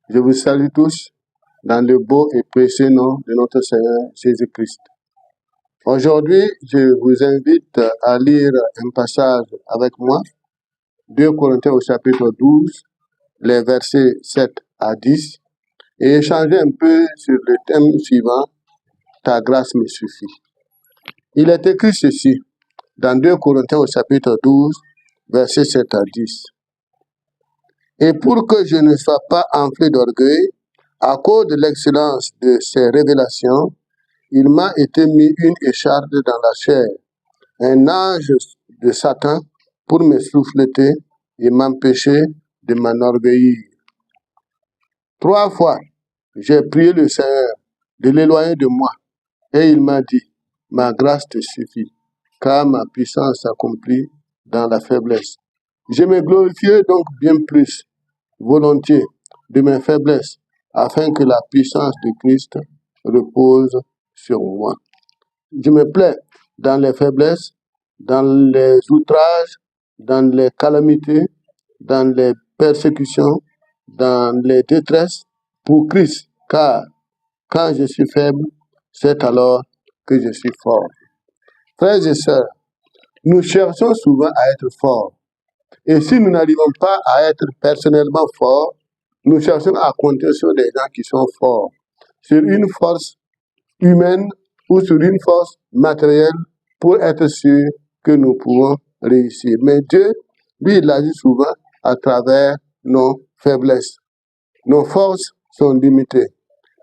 Je vous salue tous dans le beau et précieux nom de notre Seigneur Jésus-Christ. Aujourd'hui, je vous invite à lire un passage avec moi, 2 Corinthiens au chapitre 12, les versets 7 à 10, et échanger un peu sur le thème suivant, ta grâce me suffit. Il est écrit ceci, dans 2 Corinthiens au chapitre 12, versets 7 à 10. Et pour que je ne sois pas enflé d'orgueil, à cause de l'excellence de ces révélations, il m'a été mis une écharpe dans la chair, un ange de Satan pour me souffleter et m'empêcher de m'enorgueillir. 3 fois, j'ai prié le Seigneur de l'éloigner de moi, et il m'a dit, ma grâce te suffit, car ma puissance s'accomplit dans la faiblesse. Je me glorifierai donc bien plus volontiers de mes faiblesses, afin que la puissance de Christ repose sur moi. Je me plais dans les faiblesses, dans les outrages, dans les calamités, dans les persécutions, dans les détresses pour Christ, car quand je suis faible, c'est alors que je suis fort. Frères et sœurs, nous cherchons souvent à être forts. Et si nous n'arrivons pas à être personnellement forts, nous cherchons à compter sur des gens qui sont forts, sur une force humaine ou sur une force matérielle pour être sûr que nous pouvons réussir. Mais Dieu, lui, il agit souvent à travers nos faiblesses. Nos forces sont limitées.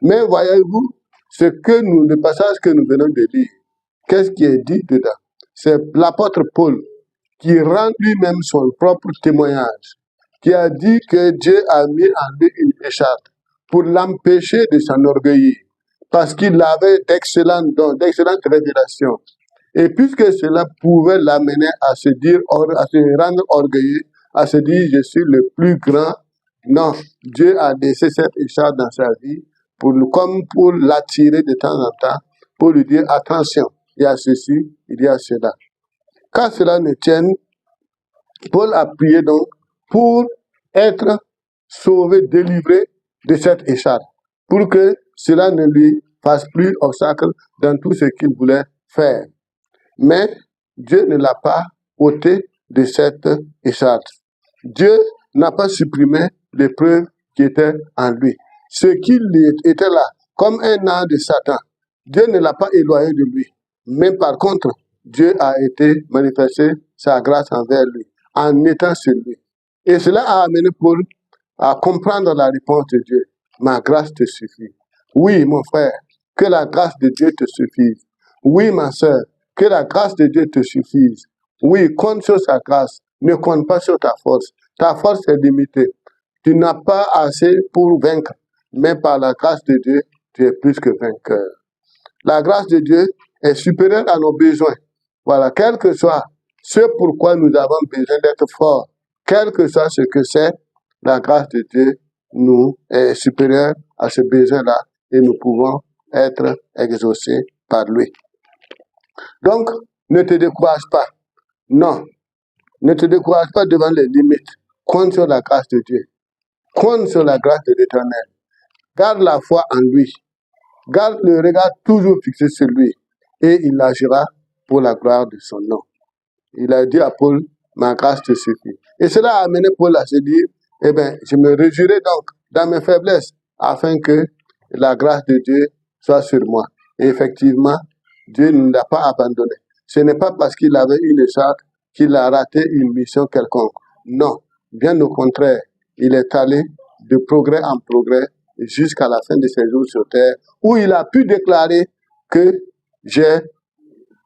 Mais voyez-vous, le passage que nous venons de lire, qu'est-ce qui est dit dedans? C'est l'apôtre Paul qui rend lui-même son propre témoignage, qui a dit que Dieu a mis en lui une écharpe pour l'empêcher de s'enorgueillir, parce qu'il avait d'excellents dons, d'excellentes révélations. Et puisque cela pouvait l'amener à se dire, à se rendre orgueilleux, à se dire, je suis le plus grand, non, Dieu a laissé cette écharpe dans sa vie, comme pour l'attirer de temps en temps, pour lui dire, attention, il y a ceci, il y a cela. Quand cela ne tienne, Paul a prié donc pour être sauvé, délivré de cette écharpe, pour que cela ne lui fasse plus obstacle dans tout ce qu'il voulait faire. Mais Dieu ne l'a pas ôté de cette écharpe. Dieu n'a pas supprimé l'épreuve qui était en lui. Ce qui était là, comme un ange de Satan, Dieu ne l'a pas éloigné de lui. Mais par contre, Dieu a été manifesté sa grâce envers lui, en étant sur lui. Et cela a amené Paul à comprendre la réponse de Dieu. Ma grâce te suffit. Oui, mon frère, que la grâce de Dieu te suffise. Oui, ma soeur, que la grâce de Dieu te suffise. Oui, compte sur sa grâce. Ne compte pas sur ta force. Ta force est limitée. Tu n'as pas assez pour vaincre. Mais par la grâce de Dieu, tu es plus que vainqueur. La grâce de Dieu est supérieure à nos besoins. Voilà, quel que soit ce pourquoi nous avons besoin d'être forts, quel que soit ce que c'est, la grâce de Dieu nous est supérieure à ce besoin-là et nous pouvons être exaucés par lui. Donc, ne te décourage pas. Non, ne te décourage pas devant les limites. Compte sur la grâce de Dieu. Compte sur la grâce de l'Éternel. Garde la foi en lui. Garde le regard toujours fixé sur lui. Et il agira pour la gloire de son nom. Il a dit à Paul, ma grâce te suffit. Et cela a amené Paul à se dire, eh bien, je me réjouirai donc dans mes faiblesses, afin que la grâce de Dieu soit sur moi. Et effectivement, Dieu ne l'a pas abandonné. Ce n'est pas parce qu'il avait une écharpe qu'il a raté une mission quelconque. Non, bien au contraire, il est allé de progrès en progrès jusqu'à la fin de ses jours sur terre, où il a pu déclarer que j'ai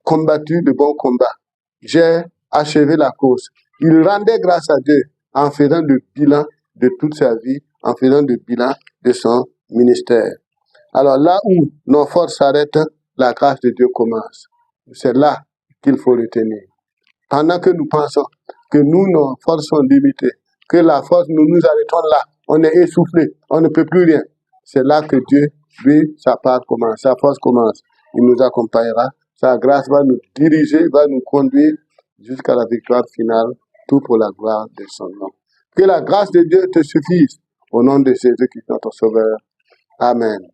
combattu de bons combats. J'ai achevé la course. Il rendait grâce à Dieu en faisant le bilan de toute sa vie, en faisant le bilan de son ministère. Alors là où nos forces s'arrêtent, la grâce de Dieu commence. C'est là qu'il faut retenir. Pendant que nous pensons que nos forces sont limitées, que la force, nous nous arrêtons là, on est essoufflé, on ne peut plus rien. C'est là que Dieu, lui, sa part commence, sa force commence. Il nous accompagnera. Sa grâce va nous diriger, va nous conduire jusqu'à la victoire finale, tout pour la gloire de son nom. Que la grâce de Dieu te suffise Au nom de Jésus-Christ, notre Sauveur. Amen.